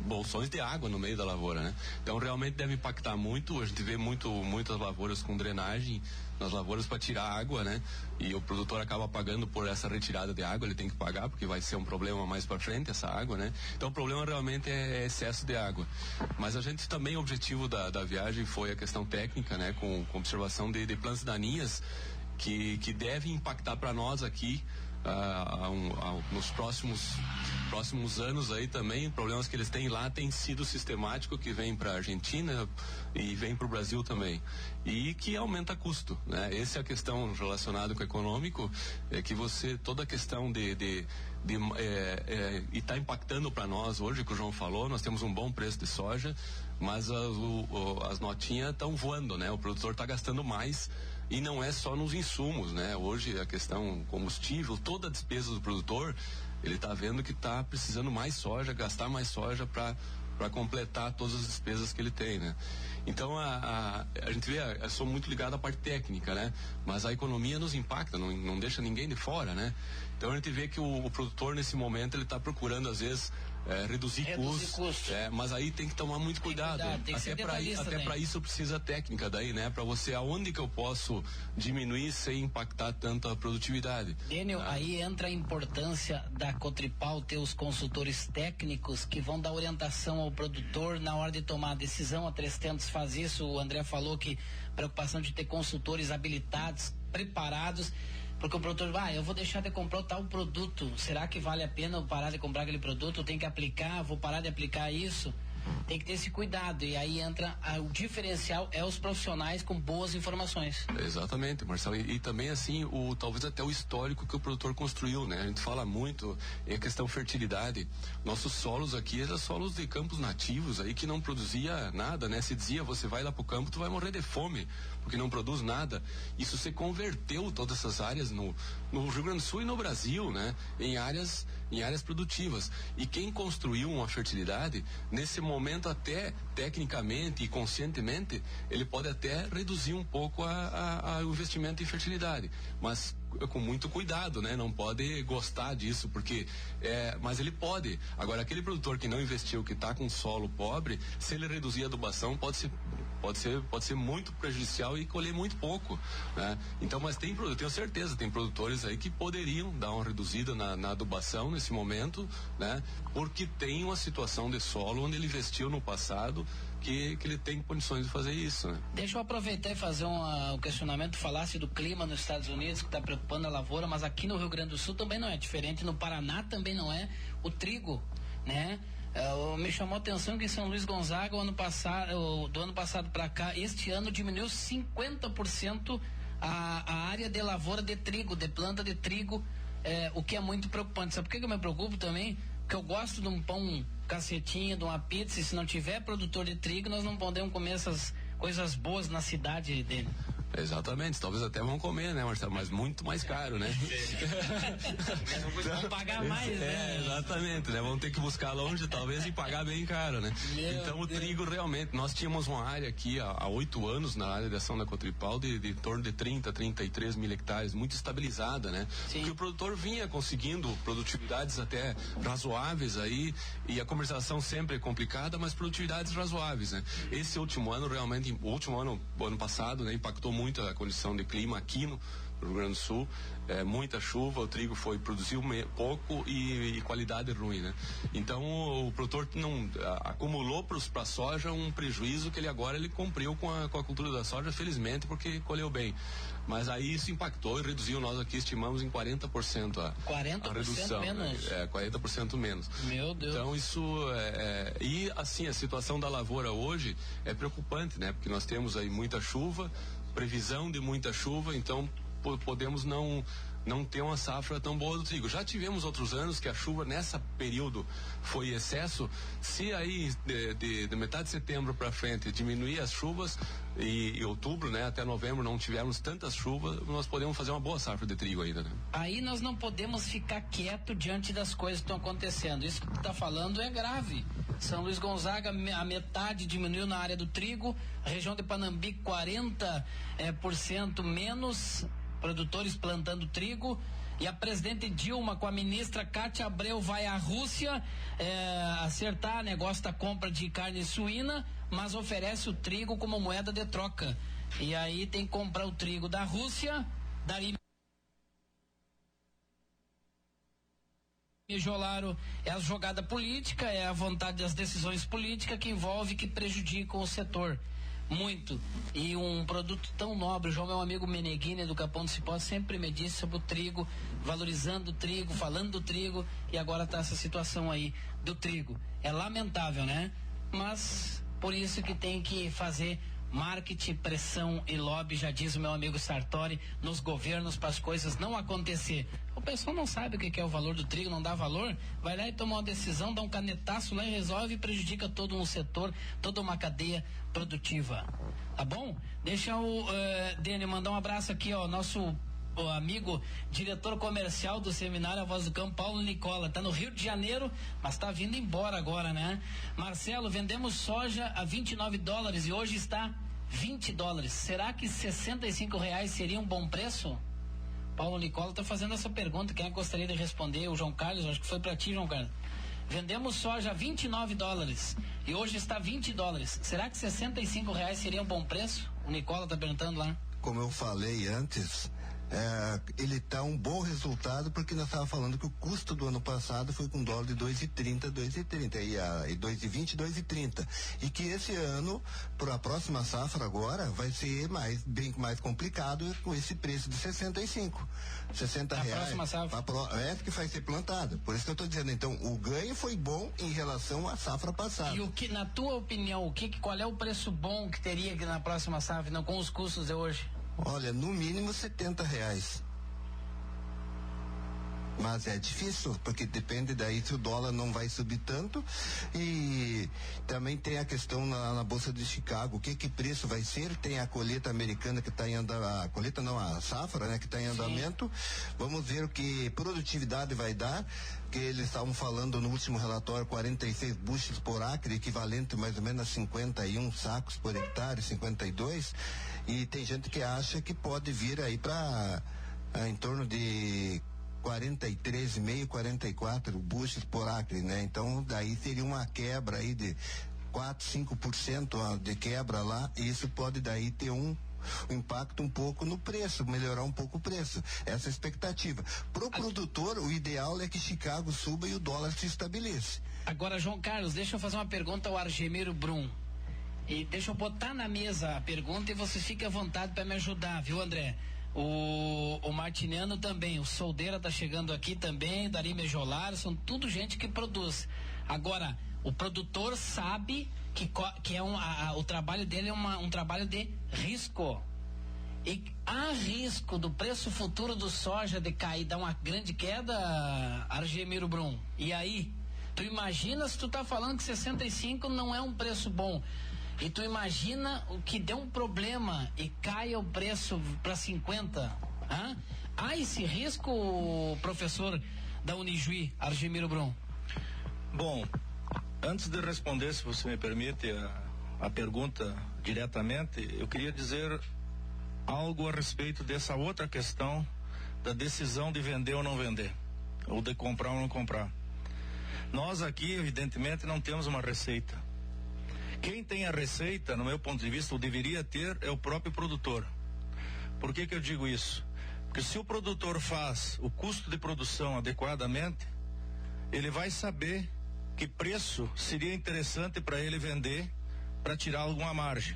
bolsões de água no meio da lavoura, né? Então realmente deve impactar muito. A gente vê muitas lavouras com drenagem nas lavouras para tirar água, né? E o produtor acaba pagando por essa retirada de água, ele tem que pagar porque vai ser um problema mais para frente essa água, né? Então o problema realmente é excesso de água. Mas a gente também, o objetivo da viagem foi a questão técnica, né? Com observação de plantas daninhas que devem impactar para nós aqui nos próximos anos aí também. Problemas que eles têm lá tem sido sistemático, que vem para a Argentina e vem para o Brasil também, e que aumenta custo, né? Essa é a questão relacionada com o econômico, é que toda a questão e está impactando para nós hoje, que o João falou, nós temos um bom preço de soja, mas as notinhas estão voando, né? O produtor está gastando mais. E não é só nos insumos, né? Hoje a questão combustível, toda a despesa do produtor, ele está vendo que está precisando mais soja, gastar mais soja para completar todas as despesas que ele tem, né? Então a gente vê, eu sou muito ligado à parte técnica, né? Mas a economia nos impacta, não deixa ninguém de fora, né? Então a gente vê que o produtor nesse momento ele está procurando às vezes reduzir custos, mas aí tem que tomar muito cuidado. Até para isso precisa técnica daí, né? Para você, aonde que eu posso diminuir sem impactar tanto a produtividade. Dênio, aí entra a importância da Cotripal ter os consultores técnicos que vão dar orientação ao produtor na hora de tomar a decisão. A 300 faz isso, o André falou que preocupação de ter consultores habilitados, preparados, porque o produtor eu vou deixar de comprar tal produto, será que vale a pena eu parar de comprar aquele produto? Eu tenho que aplicar, vou parar de aplicar isso? Tem que ter esse cuidado, e aí entra o diferencial é os profissionais com boas informações. Exatamente, Marcelo, e também assim, talvez até o histórico que o produtor construiu, né? A gente fala muito em questão fertilidade. Nossos solos aqui eram solos de campos nativos aí que não produzia nada, né? Se dizia, você vai lá pro campo, tu vai morrer de fome, porque não produz nada. Isso se converteu todas essas áreas no Rio Grande do Sul e no Brasil, né? Em áreas produtivas. E quem construiu uma fertilidade, nesse momento até tecnicamente e conscientemente, ele pode até reduzir um pouco o investimento em fertilidade. Mas com muito cuidado, né? Não pode gostar disso, porque mas ele pode. Agora, aquele produtor que não investiu, que está com solo pobre, se ele reduzir a adubação, pode ser muito prejudicial e colher muito pouco, né? Então, mas eu tenho certeza, tem produtores aí que poderiam dar uma reduzida na adubação nesse momento, né? Porque tem uma situação de solo onde ele investiu no passado que ele tem condições de fazer isso, né? Deixa eu aproveitar e fazer um questionamento. Falasse do clima nos Estados Unidos, que está preocupando a lavoura, mas aqui no Rio Grande do Sul também não é diferente, no Paraná também não é. O trigo, né? Me chamou a atenção que em São Luís Gonzaga, do ano passado para cá, este ano diminuiu 50% a área de lavoura de trigo, de planta de trigo, o que é muito preocupante. Sabe por que eu me preocupo também? Porque eu gosto de um pão cacetinho, de uma pizza, e se não tiver produtor de trigo, nós não podemos comer essas coisas boas na cidade dele. Exatamente, talvez até vão comer, né, Marcelo? Mas muito mais caro, né? Vão pagar mais, né? Exatamente, né? Vão ter que buscar longe, talvez, e pagar bem caro, né? Então, o trigo, realmente, nós tínhamos uma área aqui há 8 anos, na área de ação da Cotripal, de torno de 33 mil hectares, muito estabilizada, né? Sim. Porque o produtor vinha conseguindo produtividades até razoáveis aí, e a comercialização sempre é complicada, mas produtividades razoáveis, né? Esse último ano, realmente, o ano passado, né, impactou muito a condição de clima aqui no Rio Grande do Sul, muita chuva, o trigo produziu pouco e qualidade ruim, né? Então o produtor não acumulou para a soja um prejuízo que ele cumpriu com a cultura da soja, felizmente, porque colheu bem. Mas aí isso impactou e reduziu, nós aqui estimamos em 40% a redução. Menos? 40% menos. Meu Deus. Então isso e assim, a situação da lavoura hoje é preocupante, né? Porque nós temos aí muita chuva, previsão de muita chuva, então podemos não ter uma safra tão boa do trigo. Já tivemos outros anos que a chuva nessa período foi excesso. Se aí de metade de setembro para frente diminuir as chuvas e outubro, né, até novembro não tivermos tantas chuvas, nós podemos fazer uma boa safra de trigo ainda, né? Aí nós não podemos ficar quieto diante das coisas que estão acontecendo. Isso que tu tá falando é grave. São Luís Gonzaga, a metade diminuiu na área do trigo, a região de Panambi 40% menos produtores plantando trigo, e a presidente Dilma com a ministra Cátia Abreu vai à Rússia acertar negócio da compra de carne suína, mas oferece o trigo como moeda de troca. E aí tem que comprar o trigo da Rússia, daí Mijolaro é a jogada política, é a vontade das decisões políticas que envolve, que prejudicam o setor muito. E um produto tão nobre, o João, meu amigo Meneghini do Capão do Cipó, sempre me disse sobre o trigo, valorizando o trigo, falando do trigo, e agora tá essa situação aí do trigo. É lamentável, né? Mas por isso que tem que fazer marketing, pressão e lobby, já diz o meu amigo Sartori, nos governos para as coisas não acontecer. O pessoal não sabe o que é o valor do trigo, não dá valor, vai lá e toma uma decisão, dá um canetaço lá e resolve, e prejudica todo um setor, toda uma cadeia produtiva. Tá bom? Deixa o Dene mandar um abraço aqui, ó, nosso amigo diretor comercial do seminário A Voz do Campo, Paulo Nicola, tá no Rio de Janeiro, mas tá vindo embora agora, né? Marcelo, vendemos soja a $29 e hoje está $20. Será que R$65 seria um bom preço? Paulo Nicola tá fazendo essa pergunta. Quem gostaria de responder? O João Carlos, acho que foi para ti, João Carlos. Vendemos soja a $29 e hoje está $20. Será que R$65 seria um bom preço? O Nicola tá perguntando lá. Como eu falei antes, ele tá um bom resultado, porque nós estávamos falando que o custo do ano passado foi com dólar de 2,30 e 2,20, 2,30, e que esse ano, para a próxima safra agora, vai ser bem mais complicado com esse preço de R$65. R$60. A próxima safra? Que vai ser plantada. Por isso que eu estou dizendo, então, o ganho foi bom em relação à safra passada. E o que, na tua opinião, qual é o preço bom que teria na próxima safra, não com os custos de hoje? Olha, no mínimo R$70. Mas é difícil, porque depende daí se o dólar não vai subir tanto, e também tem a questão na Bolsa de Chicago, o que preço vai ser, tem a colheita americana que está em andamento, a safra, né, que está em andamento. Vamos ver o que produtividade vai dar, que eles estavam falando no último relatório 46 bushels por acre, equivalente mais ou menos a 51 sacos por hectare, 52, e tem gente que acha que pode vir aí para em torno de 43,5, 44 bushels por acre, né? Então daí seria uma quebra aí de 4, 5% de quebra lá, e isso pode daí ter um impacto um pouco no preço, melhorar um pouco o preço. Essa é a expectativa. Pro produtor, o ideal é que Chicago suba e o dólar se estabeleça. Agora, João Carlos, deixa eu fazer uma pergunta ao Argemiro Brum. E deixa eu botar na mesa a pergunta e você fica à vontade para me ajudar, viu, André? O Martiniano também, o Soldeira tá chegando aqui também, Dari Mejolar, são tudo gente que produz. Agora, o produtor sabe que o trabalho dele é um trabalho de risco. E há risco do preço futuro do soja de cair, dar uma grande queda, Argemiro Brum. E aí? Tu imagina se tu tá falando que 65 não é um preço bom. E tu imagina o que deu um problema e caia o preço para 50. Há esse risco, professor da Unijuí, Argemiro Brum? Bom, antes de responder, se você me permite, a pergunta diretamente, eu queria dizer algo a respeito dessa outra questão da decisão de vender ou não vender, ou de comprar ou não comprar. Nós aqui, evidentemente, não temos uma receita. Quem tem a receita, no meu ponto de vista, ou deveria ter, é o próprio produtor. Por que eu digo isso? Porque se o produtor faz o custo de produção adequadamente, ele vai saber que preço seria interessante para ele vender, para tirar alguma margem.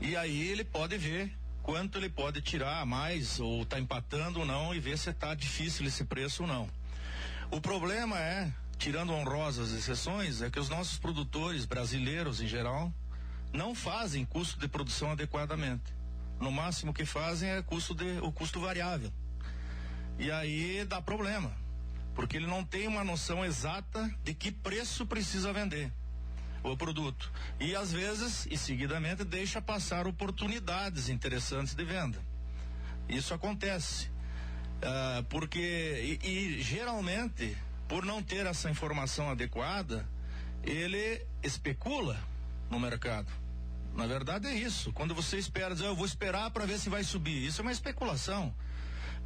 E aí ele pode ver quanto ele pode tirar a mais, ou está empatando ou não, e ver se está difícil esse preço ou não. O problema é, tirando honrosas exceções, é que os nossos produtores brasileiros em geral não fazem custo de produção adequadamente. No máximo que fazem é o custo variável. E aí dá problema, porque ele não tem uma noção exata de que preço precisa vender o produto. E às vezes, e seguidamente, deixa passar oportunidades interessantes de venda. Isso acontece. Porque geralmente, por não ter essa informação adequada, ele especula no mercado. Na verdade é isso. Quando você espera, dizer, eu vou esperar para ver se vai subir, isso é uma especulação.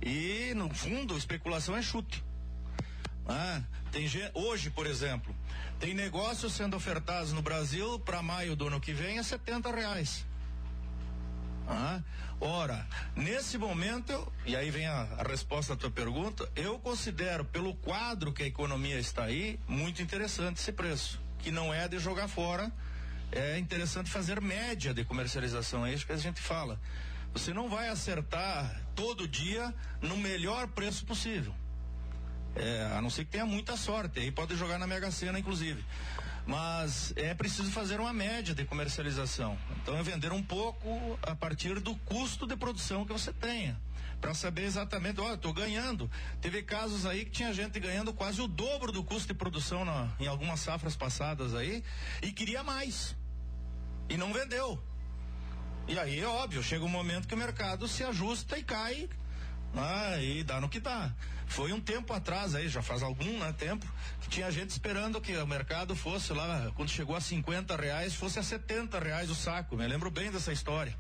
E no fundo, especulação é chute. Hoje, por exemplo, tem negócios sendo ofertados no Brasil para maio do ano que vem a R$70. Ora, nesse momento, e aí vem a resposta à tua pergunta, eu considero, pelo quadro que a economia está aí, muito interessante esse preço, que não é de jogar fora, é interessante fazer média de comercialização, é isso que a gente fala. Você não vai acertar todo dia no melhor preço possível, a não ser que tenha muita sorte, aí pode jogar na Mega Sena inclusive. Mas é preciso fazer uma média de comercialização. Então é vender um pouco a partir do custo de produção que você tenha, para saber exatamente, estou ganhando. Teve casos aí que tinha gente ganhando quase o dobro do custo de produção em algumas safras passadas aí, e queria mais e não vendeu. E aí é óbvio, chega um momento que o mercado se ajusta e cai, e dá no que dá. Foi um tempo atrás aí, já faz algum tempo, que tinha gente esperando que o mercado fosse lá, quando chegou a R$50, fosse a R$70 o saco. Me lembro bem dessa história,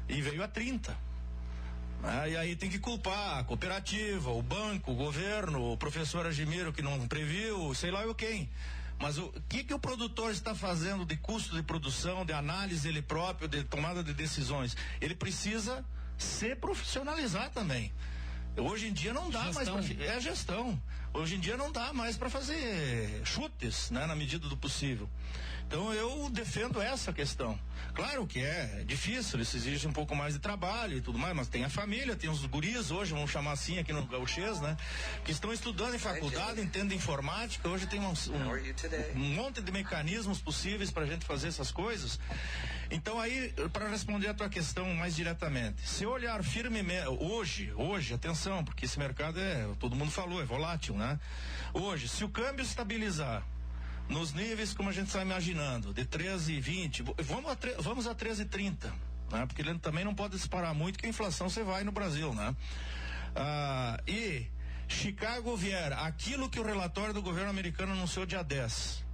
e veio a 30. E aí tem que culpar a cooperativa, o banco, o governo, o professor Argemiro que não previu, sei lá eu quem. Mas o que o produtor está fazendo de custo de produção, de análise ele próprio, de tomada de decisões? Ele precisa se profissionalizar também. Hoje em dia não dá mais pra, gestão. Hoje em dia não dá mais para fazer chutes, na medida do possível. Então eu defendo essa questão. Claro que é difícil, isso exige um pouco mais de trabalho e tudo mais, mas tem a família, tem os guris hoje, vamos chamar assim aqui no Gauchês, que estão estudando em faculdade, entendem informática, hoje tem um monte de mecanismos possíveis para a gente fazer essas coisas. Então aí, para responder a tua questão mais diretamente, se olhar firmemente, hoje, atenção, porque esse mercado todo mundo falou, é volátil, Hoje, se o câmbio estabilizar nos níveis como a gente está imaginando, de 13,20, vamos a 13,30, porque ele também não pode disparar muito, que a inflação você vai no Brasil, e Chicago vier aquilo que o relatório do governo americano anunciou dia 10,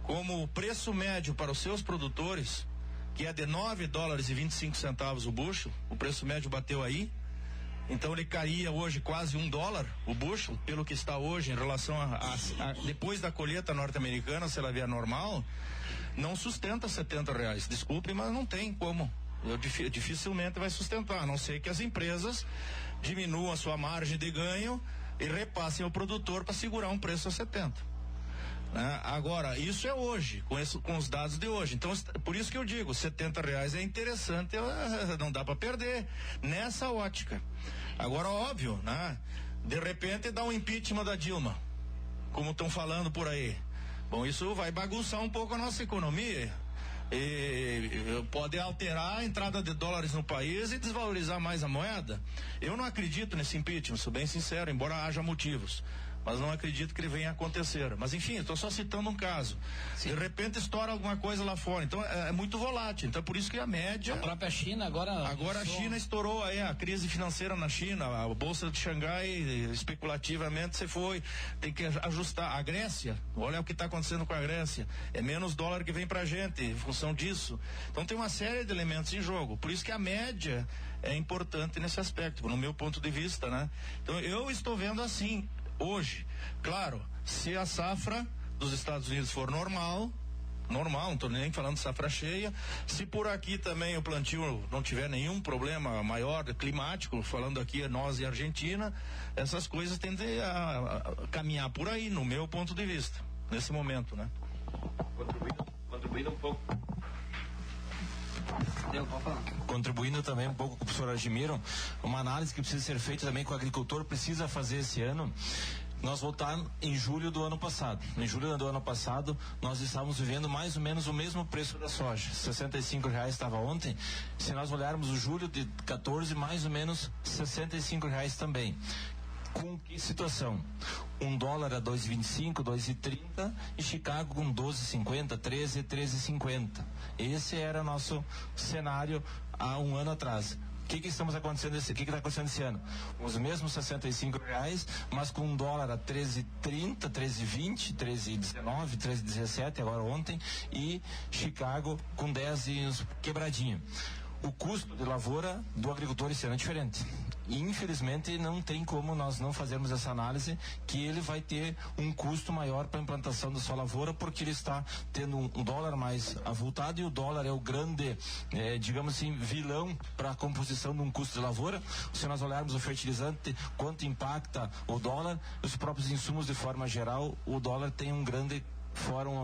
como o preço médio para os seus produtores, que é de $9,25 o bushel, o preço médio bateu aí, Então ele cairia hoje quase $1 o bushel, pelo que está hoje em relação a depois da colheita norte-americana, se ela vier normal, não sustenta R$70. Desculpe, mas não tem como. Dificilmente vai sustentar, a não ser que as empresas diminuam a sua margem de ganho e repassem ao produtor para segurar um preço a 70. Agora, isso é hoje, com os dados de hoje. Então, por isso que eu digo, R$70 é interessante, não dá para perder nessa ótica. Agora, óbvio, né? De repente dá um impeachment da Dilma, como estão falando por aí. Bom, isso vai bagunçar um pouco a nossa economia. E pode alterar a entrada de dólares no país e desvalorizar mais a moeda. Eu não acredito nesse impeachment, sou bem sincero, embora haja motivos, mas não acredito que ele venha a acontecer. Mas enfim, estou só citando um caso. Sim. De repente estoura alguma coisa lá fora, então é muito volátil. Então por isso que a média. A própria China agora a China estourou aí a crise financeira na China, a bolsa de Xangai especulativamente tem que ajustar. A Grécia, olha o que está acontecendo com a Grécia, é menos dólar que vem pra gente em função disso. Então tem uma série de elementos em jogo. Por isso que a média é importante nesse aspecto, no meu ponto de vista, né? Então eu estou vendo assim. Hoje, claro, se a safra dos Estados Unidos for normal, não estou nem falando de safra cheia, se por aqui também o plantio não tiver nenhum problema maior climático, falando aqui nós e Argentina, essas coisas tendem a caminhar por aí, no meu ponto de vista, nesse momento, né? Contribuindo um pouco. Contribuindo também um pouco com o professor Argimiro, uma análise que precisa ser feita também, que o agricultor precisa fazer esse ano. Nós voltamos em julho do ano passado. Em julho do ano passado, nós estávamos vivendo mais ou menos o mesmo preço da soja. R$65 estava ontem. Se nós olharmos o julho de 14, mais ou menos R$65 também. Com que situação? $1 a 2,25, 2,30 e Chicago com 12,50, 13, 13,50. Esse era nosso cenário há um ano atrás. O que está acontecendo esse ano? Os mesmos R$65, mas com $1 a 13,30, 13,20, 13,19, 13,17 agora ontem, e Chicago com 10 e uns quebradinho. O custo de lavoura do agricultor esse ano é diferente. E infelizmente não tem como nós não fazermos essa análise, que ele vai ter um custo maior para a implantação da sua lavoura, porque ele está tendo um dólar mais avultado, e o dólar é o grande, digamos assim, vilão para a composição de um custo de lavoura. Se nós olharmos o fertilizante, quanto impacta o dólar, os próprios insumos de forma geral, o dólar tem uma grande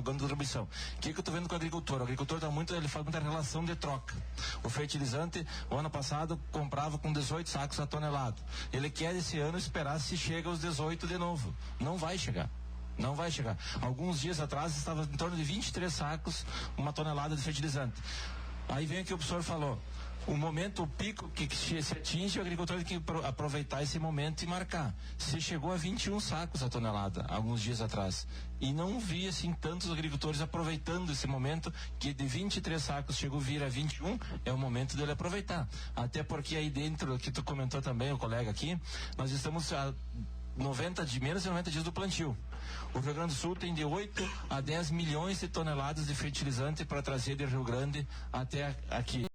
contribuição. O que eu estou vendo com o agricultor? O agricultor ele faz muita relação de troca. O fertilizante, o ano passado, comprava com 18 sacos a tonelada. Ele quer esse ano esperar se chega aos 18 de novo. Não vai chegar. Não vai chegar. Alguns dias atrás estava em torno de 23 sacos, uma tonelada de fertilizante. Aí vem o que o professor falou. O momento, o pico que se atinge, o agricultor tem que aproveitar esse momento e marcar. Se chegou a 21 sacos a tonelada, alguns dias atrás, e não vi assim tantos agricultores aproveitando esse momento, que de 23 sacos chegou a vir a 21, é o momento dele aproveitar. Até porque aí dentro, que tu comentou também, o colega aqui, nós estamos a menos de 90 dias do plantio. O Rio Grande do Sul tem de 8 a 10 milhões de toneladas de fertilizante para trazer de Rio Grande até aqui.